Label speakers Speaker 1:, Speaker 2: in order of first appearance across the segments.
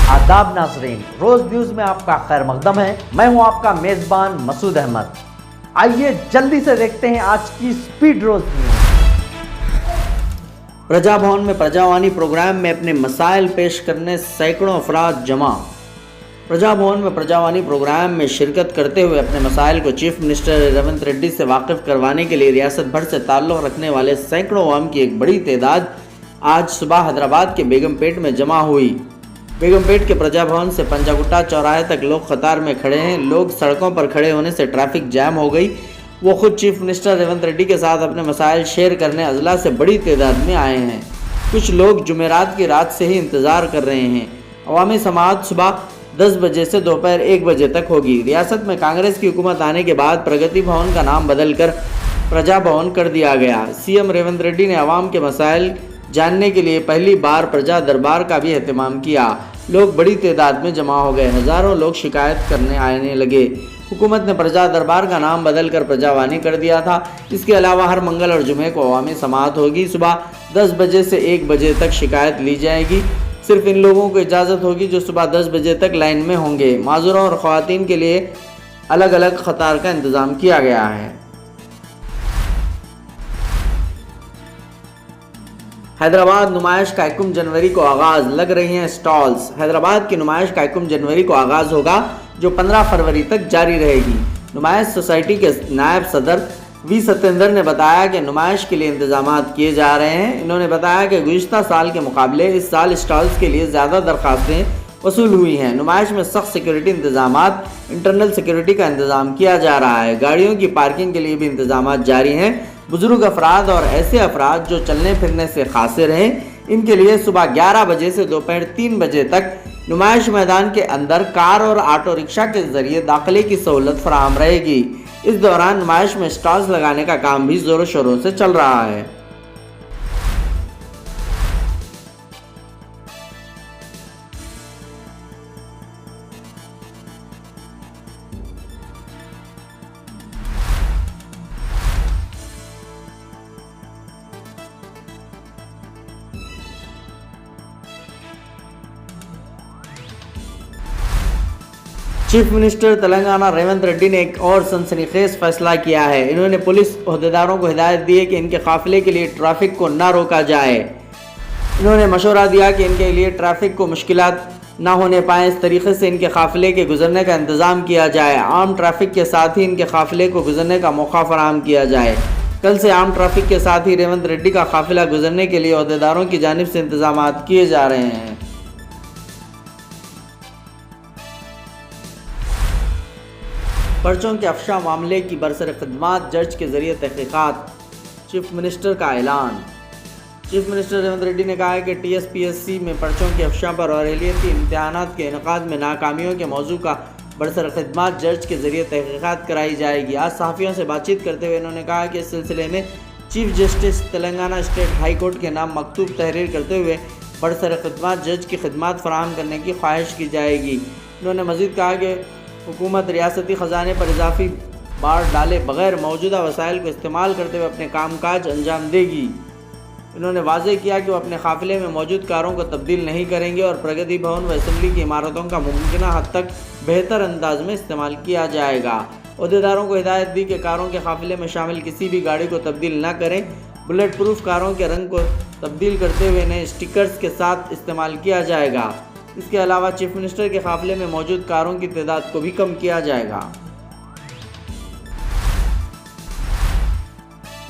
Speaker 1: आदाब नाज़रीन, रोज न्यूज में आपका खैर मकदम है। मैं हूं आपका मेजबान मसूद अहमद। आइए जल्दी से देखते हैं आज की स्पीड रोज न्यूज। प्रजा भवन में प्रजावानी प्रोग्राम में अपने मसाइल पेश करने सैकड़ों अफराद जमा। प्रजा भवन में प्रजावानी प्रोग्राम में शिरकत करते हुए अपने मसाइल को चीफ मिनिस्टर रेवंत रेड्डी से वाकिफ करवाने के लिए रियासत भर से ताल्लुक़ रखने वाले सैकड़ों अवाम की एक बड़ी तादाद आज सुबह हैदराबाद के बेगमपेट में जमा हुई। बेगमपेट के प्रजा भवन से पंजागुट्टा चौराहे तक लोग कतार में खड़े हैं। लोग सड़कों पर खड़े होने से ट्रैफिक जैम हो गई। वो खुद चीफ मिनिस्टर रेवंत रेड्डी के साथ अपने मसाइल शेयर करने अजला से बड़ी तादाद में आए हैं। कुछ लोग जुमेरात की रात से ही इंतज़ार कर रहे हैं। अवामी समाअत सुबह 10 बजे से दोपहर 1 बजे तक होगी। रियासत में कांग्रेस की हुकूमत आने के बाद प्रगति भवन का नाम बदलकर प्रजा भवन कर दिया गया। सीएम रेवंत रेड्डी ने अवाम के मसाइल जानने के लिए पहली बार प्रजा दरबार का भी एहतमाम किया। लोग बड़ी तादाद में जमा हो गए। हज़ारों लोग शिकायत करने आने लगे। हुकूमत ने प्रजा दरबार का नाम बदलकर प्रजावानी कर दिया था। इसके अलावा हर मंगल और जुमे को अवामी समाअत होगी। सुबह 10 बजे से 1 बजे तक शिकायत ली जाएगी। सिर्फ इन लोगों को इजाज़त होगी जो सुबह 10 बजे तक लाइन में होंगे। माज़ूरों और ख़वातीन के लिए अलग अलग क़तार का इंतज़ाम किया गया है। हैदराबाद नुमाइश का 1 जनवरी को आगाज़, लग रही हैं स्टॉल्स। हैदराबाद की नुमाइश का 1 जनवरी को आगाज़ होगा जो 15 फरवरी तक जारी रहेगी। नुमाइश सोसाइटी के नायब सदर वी सत्येंद्र ने बताया कि नुमाइश के लिए इंतजामात किए जा रहे हैं। इन्होंने बताया कि गुज़िश्ता साल के मुकाबले इस साल स्टॉल्स के लिए ज़्यादा दरख्वास्तें वसूल हुई हैं। नुमाइश में सख्त सिक्योरिटी इंतजामात, इंटरनल सिक्योरिटी का इंतज़ाम किया जा रहा है। गाड़ियों की पार्किंग के लिए भी इंतजामात जारी हैं। बुजुर्ग अफराद और ऐसे अफराद जो चलने फिरने से कासिर हैं, इनके लिए सुबह 11 बजे से दोपहर 3 बजे तक नुमाइश मैदान के अंदर कार और ऑटो रिक्शा के जरिए दाखिले की सहूलत फराहम रहेगी। इस दौरान नुमाइश में स्टॉल्स लगाने का काम भी ज़ोरों शोरों से चल रहा है। चीफ मिनिस्टर तेलंगाना रेवंत रेड्डी ने एक और सनसनीखेज फैसला किया है। इन्होंने पुलिस अहदेदारों को हिदायत दी है कि इनके काफिले के लिए ट्रैफिक को ना रोका जाए। इन्होंने मशवरा दिया कि इनके लिए ट्रैफिक को मुश्किलात ना होने पाए, इस तरीके से इनके काफिले के गुजरने का इंतज़ाम किया जाए। आम ट्रैफिक के साथ ही इनके काफिले को गुजरने का मौका फराहम किया जाए। कल से आम ट्रैफिक के साथ ही रेवंत रेड्डी का काफिला गुजरने के लिए अहदेदारों की जानिब से इंतजाम किए जा रहे हैं। पर्चों के अफशा मामले की बरसर खिदमत जज के जरिए तहकीकात, चीफ मिनिस्टर का ऐलान। चीफ मिनिस्टर रेवंत रेड्डी ने कहा है कि TSPSC में पर्चों के अफशा पर और अहलियती इम्तिहानात के इनकाद में नाकामियों के मौजू का बरसर खिदमत जज के जरिए तहकीकात कराई जाएगी। आज सहाफ़ियों से बातचीत करते हुए इन्होंने कहा कि इस सिलसिले में chief justice Telangana state high court के नाम मकतूब तहरीर करते हुए बरसर खिदमत जज की खिदमत फराहम करने की ख्वाहिश की जाएगी। उन्होंने मज़ीद कहा कि हुकूमत रियासती ख़जाने पर इजाफी बार डाले बगैर मौजूदा वसाइल को इस्तेमाल करते हुए अपने कामकाज अंजाम देगी। इन्होंने वाज़ेह किया कि वो अपने काफ़िले में मौजूद कारों को तब्दील नहीं करेंगे और प्रगति भवन व असेंबली की इमारतों का मुमकिना हद तक बेहतर अंदाज में इस्तेमाल किया जाएगा। अहदेदारों को हिदायत दी कि कारों के काफ़िले में शामिल किसी भी गाड़ी को तब्दील न करें। बुलेट प्रूफ कारों के रंग को तब्दील करते हुए नए स्टिकर्स के साथ इस्तेमाल किया जाएगा। इसके अलावा चीफ मिनिस्टर के काफिले में मौजूद कारों की तादाद को भी कम किया जाएगा।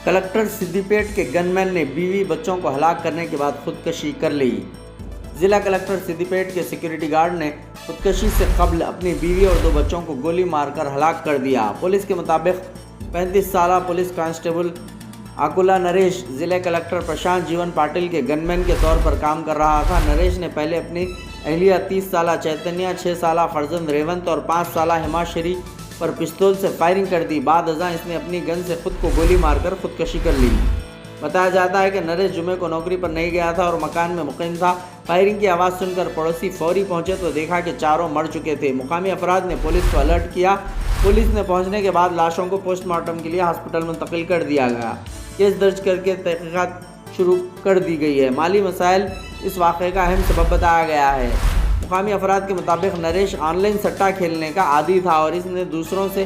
Speaker 1: कलेक्टर सिद्दीपेट के गनमैन ने बीवी बच्चों को हलाक करने के बाद खुदकशी कर ली। जिला कलेक्टर सिद्दीपेट के सिक्योरिटी गार्ड ने खुदकशी से कबल अपनी बीवी और 2 बच्चों को गोली मारकर हलाक कर दिया। पुलिस के मुताबिक 35 साला पुलिस कांस्टेबल आकुला नरेश ज़िले कलेक्टर प्रशांत जीवन पाटिल के गनमैन के तौर पर काम कर रहा था। नरेश ने पहले अपनी अहलिया 30 साला चैतन्या, 6 साला फर्जंद रेवंत और 5 साला हिमाश्री पर पिस्तौल से फायरिंग कर दी। बाद अज़ां इसने अपनी गन से खुद को गोली मारकर खुदकशी कर ली। बताया जाता है कि नरेश जुमे को नौकरी पर नहीं गया था और मकान में मुकीम था। फायरिंग की आवाज़ सुनकर पड़ोसी फौरी पहुंचे तो देखा कि चारों मर चुके थे। मुकामी अफराद ने पुलिस को अलर्ट किया। पुलिस ने पहुंचने के बाद लाशों को पोस्टमार्टम के लिए हॉस्पिटल मुंतकिल कर दिया गया। केस दर्ज करके तहकीकात शुरू कर दी गई है। माली मसाइल इस वाक़े का अहम सबब बताया गया है। مقامی افراد کے مطابق نریش آن لائن سٹا کھیلنے کا عادی تھا اور اس نے دوسروں سے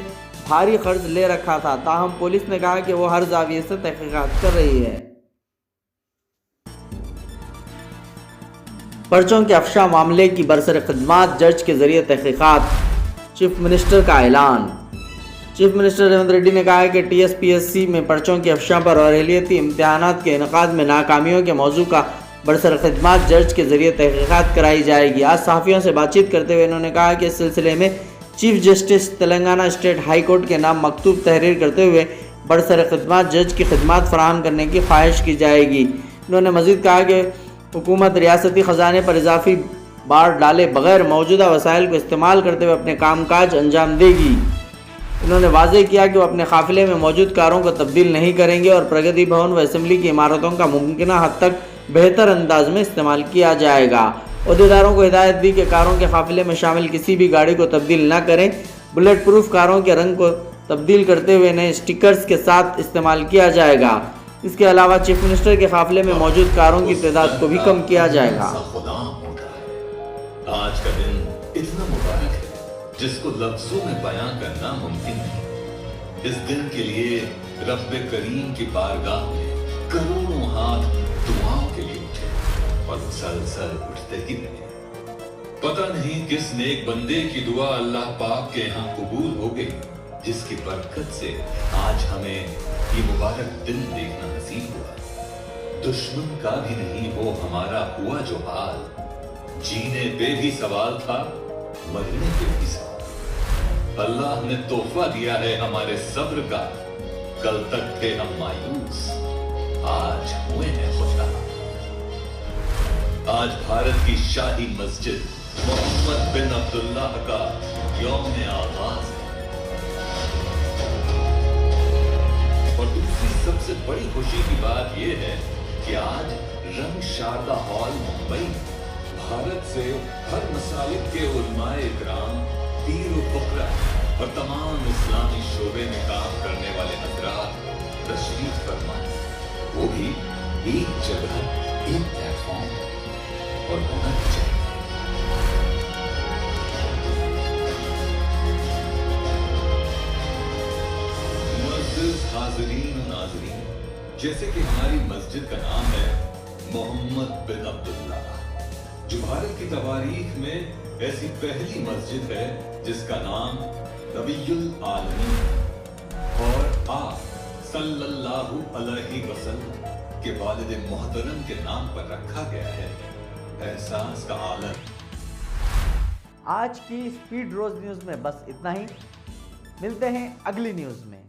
Speaker 1: بھاری قرض لے رکھا تھا، تاہم پولیس نے کہا کہ وہ ہر زاویے سے تحقیقات کر رہی ہے۔ پرچوں کے افشا معاملے کی برسر خدمات جج کے ذریعے تحقیقات، چیف منسٹر کا اعلان۔ چیف منسٹر ریونت ریڈی نے کہا ہے کہ T S P S C میں پرچوں کے افشا پر اور اہلیتی امتحانات کے انعقاد میں ناکامیوں کے موضوع کا برسر خدمات جج کے ذریعے تحقیقات کرائی جائے گی۔ آج صحافیوں سے بات چیت کرتے ہوئے انہوں نے کہا کہ اس سلسلے میں chief justice Telangana state high court کے نام مکتوب تحریر کرتے ہوئے برسر خدمات جج کی خدمات فراہم کرنے کی خواہش کی جائے گی۔ انہوں نے مزید کہا کہ حکومت ریاستی خزانے پر اضافی بار ڈالے بغیر موجودہ وسائل کو استعمال کرتے ہوئے اپنے کام کاج انجام دے گی۔ انہوں نے واضح کیا کہ وہ اپنے قافلے میں موجود کاروں کو تبدیل نہیں کریں گے اور پرگتی بھون و اسمبلی کی عمارتوں کا ممکنہ حد تک بہتر انداز میں استعمال کیا جائے گا۔ عہدیداروں کو ہدایت دی کہ کاروں کے قافلے میں شامل کسی بھی گاڑی کو تبدیل نہ کریں۔ بلیٹ پروف کاروں کے رنگ کو تبدیل کرتے ہوئے نئے اسٹکرز کے ساتھ استعمال کیا جائے گا۔ اس کے علاوہ چیف منسٹر کے قافلے میں موجود کاروں کی تعداد کو بھی کم کیا جائے گا۔
Speaker 2: آج کا دن اتنا مبارک ہے جس کو لفظوں میں بیان کرنا ممکن نہیں۔ اس دن کے لیے رب کریم کی بارگاہ میں کروڑوں ہاتھ دعاؤں کے لیے اٹھے اور مسلسل اٹھتے ہی رہے۔ پتہ نہیں کس نیک بندے کی دعا اللہ پاک کے یہاں قبول ہو گئی، جس کی برکت سے آج ہمیں یہ مبارک دن دیکھنا نصیب ہوا۔ دشمن کا بھی نہیں وہ ہمارا ہوا جو حال، جینے پہ بھی سوال تھا، مرنے پہ بھی سوال۔ اللہ نے تحفہ دیا ہے ہمارے صبر کا، کل تک تھے ہم مایوس، آج ہوئے ہیں خوشحال۔ آج بھارت کی شاہی مسجد محمد بن عبداللہ کا یوم آغاز ہے، اور دوسری سب سے بڑی خوشی کی بات یہ ہے کہ آج رنگ شاردا ہال ممبئی بھارت سے ہر مسالک کے علماء اکرام، پیر و فقراء اور تمام اسلامی شعبے میں کام کرنے والے حضرات تشریف فرمائیں، وہ بھی ایک جگہ، ایک پلیٹ فارم، اور ہونا بھی چاہیے۔ معزز حاضرین و ناظرین، جیسے کہ ہماری مسجد کا نام ہے محمد بن عبداللہ، جو بھارت کی تواریخ میں ایسی پہلی مسجد ہے جس کا نام نبی العالمین اور آپ صلی اللہ علیہ وسلم کے والد محترم کے نام پر رکھا گیا ہے۔ احساس کا عالم۔
Speaker 1: آج کی اسپیڈ روز نیوز میں بس اتنا ہی، ملتے ہیں اگلی نیوز میں۔